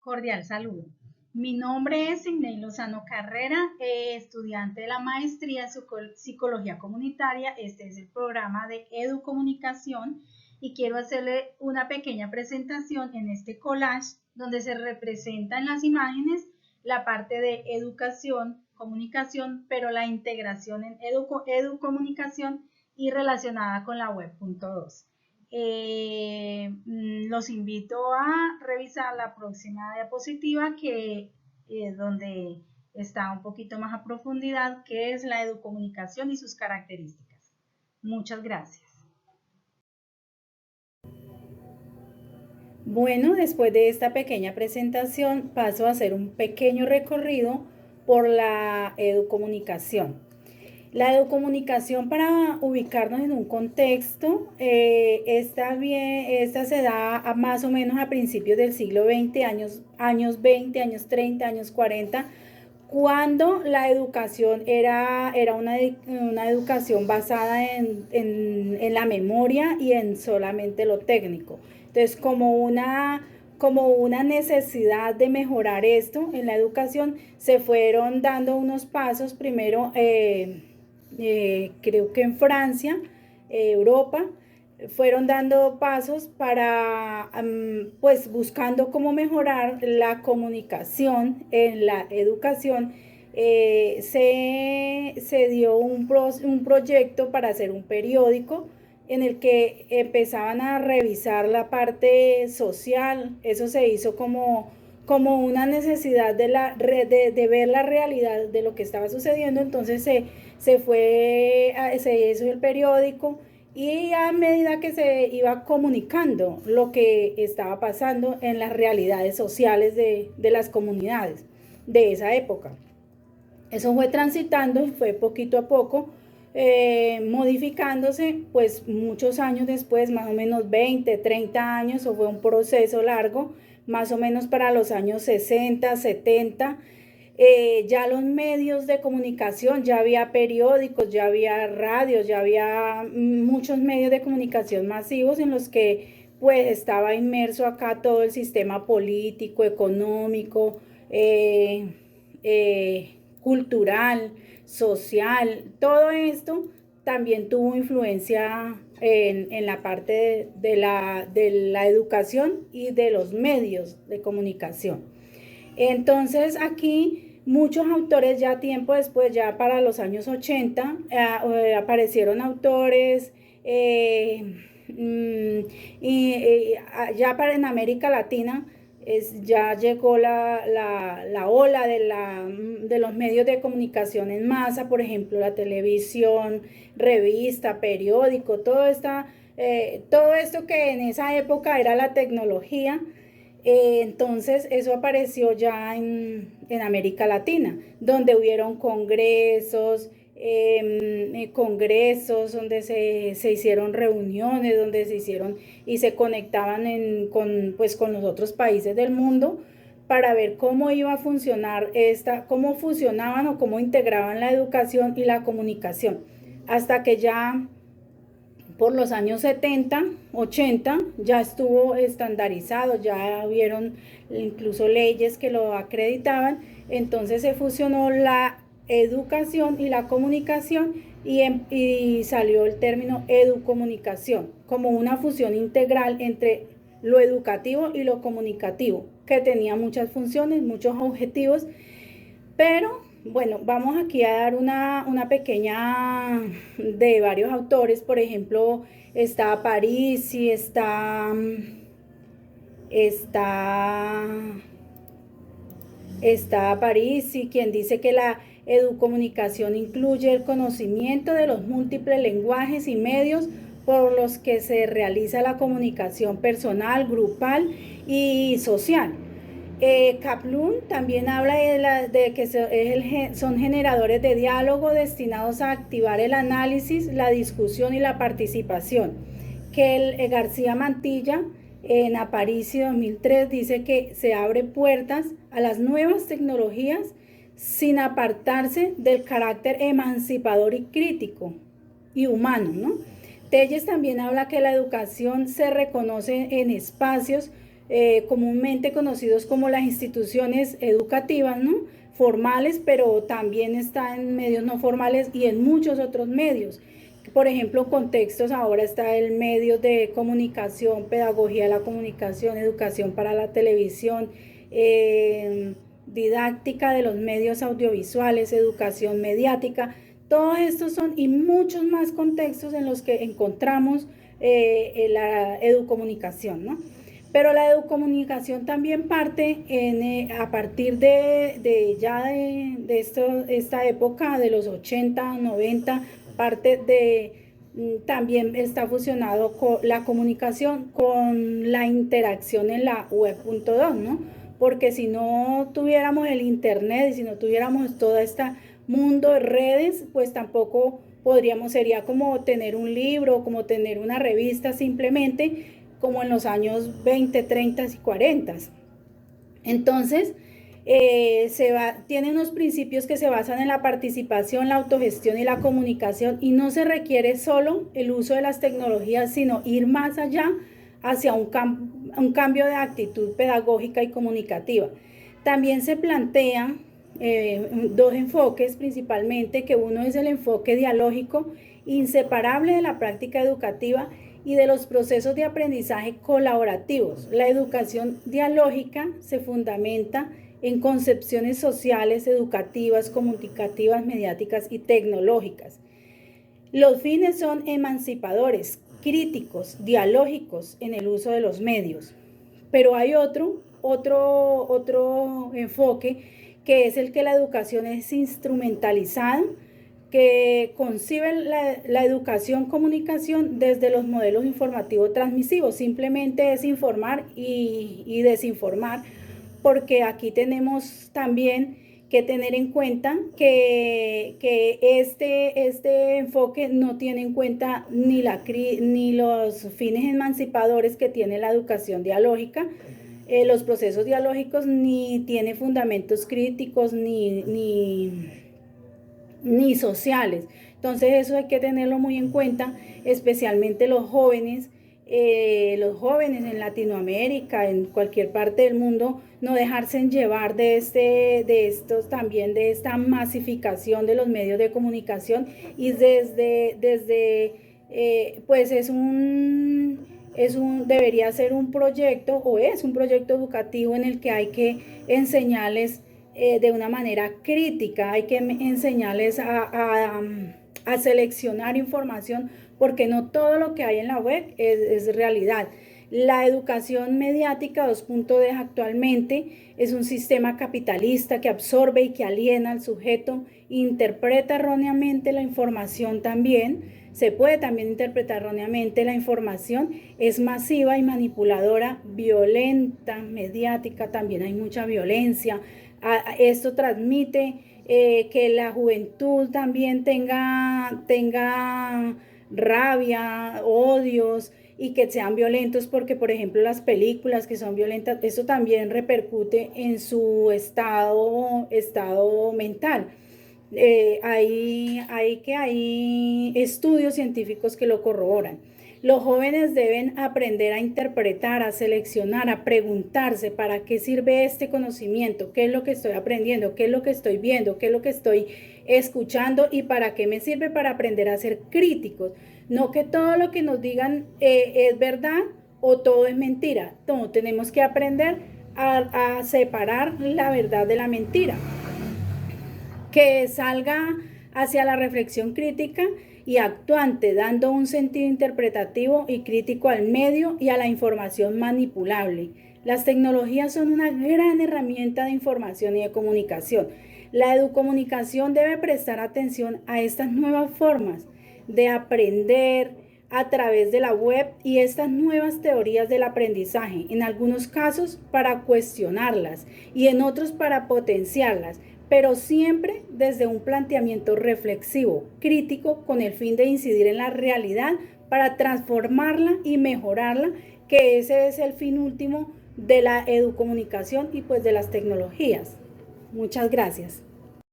Cordial saludo. Mi nombre es Signey Lozano Carrera, estudiante de la maestría en Psicología Comunitaria. Este es el programa de Educomunicación y quiero hacerle una pequeña presentación en este collage donde se representan las imágenes la parte de educación, comunicación, pero la integración en educomunicación y relacionada con la web.2. Los invito a revisar la próxima diapositiva donde está un poquito más a profundidad, que es la educomunicación y sus características. Muchas gracias. Bueno, después de esta pequeña presentación paso a hacer un pequeño recorrido por la educomunicación. La educomunicación, para ubicarnos en un contexto, esta se da más o menos a principios del siglo XX, años 20, años 30, años 40, cuando la educación era una educación basada en la memoria y en solamente lo técnico. Entonces, como una necesidad de mejorar esto en la educación, se fueron dando unos pasos. Primero, creo que en Francia, Europa, fueron dando pasos para, pues, buscando cómo mejorar la comunicación en la educación. Se dio un proyecto para hacer un periódico en el que empezaban a revisar la parte social. Eso se hizo como una necesidad de ver la realidad de lo que estaba sucediendo. Entonces se hizo el periódico, y a medida que se iba comunicando lo que estaba pasando en las realidades sociales de las comunidades de esa época. Eso fue transitando y fue poquito a poco modificándose, pues muchos años después, más o menos 20, 30 años, o fue un proceso largo, más o menos para los años 60, 70. Ya los medios de comunicación, ya había periódicos, ya había radios, ya había muchos medios de comunicación masivos en los que pues estaba inmerso acá todo el sistema político, económico, cultural, social. Todo esto también tuvo influencia en la parte de la educación y de los medios de comunicación. Entonces aquí muchos autores, ya tiempo después, ya para los años 80, aparecieron autores, y ya en América Latina ya llegó la ola de los medios de comunicación en masa. Por ejemplo, la televisión, revista, periódico, todo esto que en esa época era la tecnología. Entonces eso apareció ya en América Latina, donde hubieron congresos donde se hicieron reuniones, donde se hicieron y se conectaban pues, con los otros países del mundo, para ver cómo iba a funcionar cómo fusionaban o cómo integraban la educación y la comunicación, hasta que ya por los años 70, 80, ya estuvo estandarizado, ya hubieron incluso leyes que lo acreditaban. Entonces se fusionó la educación y la comunicación, y salió el término educomunicación, como una fusión integral entre lo educativo y lo comunicativo, que tenía muchas funciones, muchos objetivos. Pero bueno, vamos aquí a dar una pequeña de varios autores. Por ejemplo, está Parisi, está Parisi, quien dice que la educomunicación incluye el conocimiento de los múltiples lenguajes y medios por los que se realiza la comunicación personal, grupal y social. Kaplan también habla de que son generadores de diálogo destinados a activar el análisis, la discusión y la participación. Que García Mantilla, en Aparici 2003, dice que se abre puertas a las nuevas tecnologías sin apartarse del carácter emancipador y crítico y humano, ¿no? Telles también habla que la educación se reconoce en espacios comúnmente conocidos como las instituciones educativas, ¿no? Formales, pero también está en medios no formales y en muchos otros medios. Por ejemplo, contextos, ahora está el medio de comunicación, pedagogía de la comunicación, educación para la televisión, didáctica de los medios audiovisuales, educación mediática. Todos estos son y muchos más contextos en los que encontramos la educomunicación, ¿no? Pero la educomunicación también parte a partir de esta época de los 80, 90, parte de también está fusionado con la comunicación con la interacción en la web.2, ¿no? Porque si no tuviéramos el internet y si no tuviéramos todo este mundo de redes, pues tampoco sería como tener un libro, como tener una revista simplemente, como en los años 20, 30 y 40. Entonces, tiene unos principios que se basan en la participación, la autogestión y la comunicación, y no se requiere solo el uso de las tecnologías, sino ir más allá hacia un cambio de actitud pedagógica y comunicativa. También se plantean dos enfoques principalmente, que uno es el enfoque dialógico, inseparable de la práctica educativa y de los procesos de aprendizaje colaborativos. La educación dialógica se fundamenta en concepciones sociales, educativas, comunicativas, mediáticas y tecnológicas. Los fines son emancipadores, críticos, dialógicos en el uso de los medios. Pero hay otro enfoque, que es el que la educación es instrumentalizada, que concibe la educación comunicación desde los modelos informativos transmisivos. Simplemente es informar y desinformar, porque aquí tenemos también que tener en cuenta que este enfoque no tiene en cuenta ni los fines emancipadores que tiene la educación dialógica, los procesos dialógicos, ni tiene fundamentos críticos ni sociales. Entonces eso hay que tenerlo muy en cuenta, especialmente los jóvenes en Latinoamérica, en cualquier parte del mundo, no dejarse llevar de esta masificación de los medios de comunicación, y pues debería ser un proyecto, o es un proyecto educativo en el que hay que enseñarles de una manera crítica, hay que enseñarles a seleccionar información, porque no todo lo que hay en la web es realidad. La educación mediática 2.0 actualmente es un sistema capitalista que absorbe y que aliena al sujeto, interpreta erróneamente la información también. Se puede también interpretar erróneamente la información, es masiva y manipuladora, violenta, mediática, también hay mucha violencia. Esto transmite que la juventud también tenga rabia, odios, y que sean violentos, porque por ejemplo las películas que son violentas, eso también repercute en su estado mental. Hay estudios científicos que lo corroboran. Los jóvenes deben aprender a interpretar, a seleccionar, a preguntarse para qué sirve este conocimiento, qué es lo que estoy aprendiendo, qué es lo que estoy viendo, qué es lo que estoy escuchando y para qué me sirve, para aprender a ser críticos. No que todo lo que nos digan es verdad o todo es mentira. No, tenemos que aprender a separar la verdad de la mentira, que salga hacia la reflexión crítica y actuante, dando un sentido interpretativo y crítico al medio y a la información manipulable. Las tecnologías son una gran herramienta de información y de comunicación. La educomunicación debe prestar atención a estas nuevas formas de aprender a través de la web y estas nuevas teorías del aprendizaje, en algunos casos para cuestionarlas y en otros para potenciarlas, pero siempre desde un planteamiento reflexivo, crítico, con el fin de incidir en la realidad para transformarla y mejorarla, que ese es el fin último de la educomunicación y pues de las tecnologías. Muchas gracias.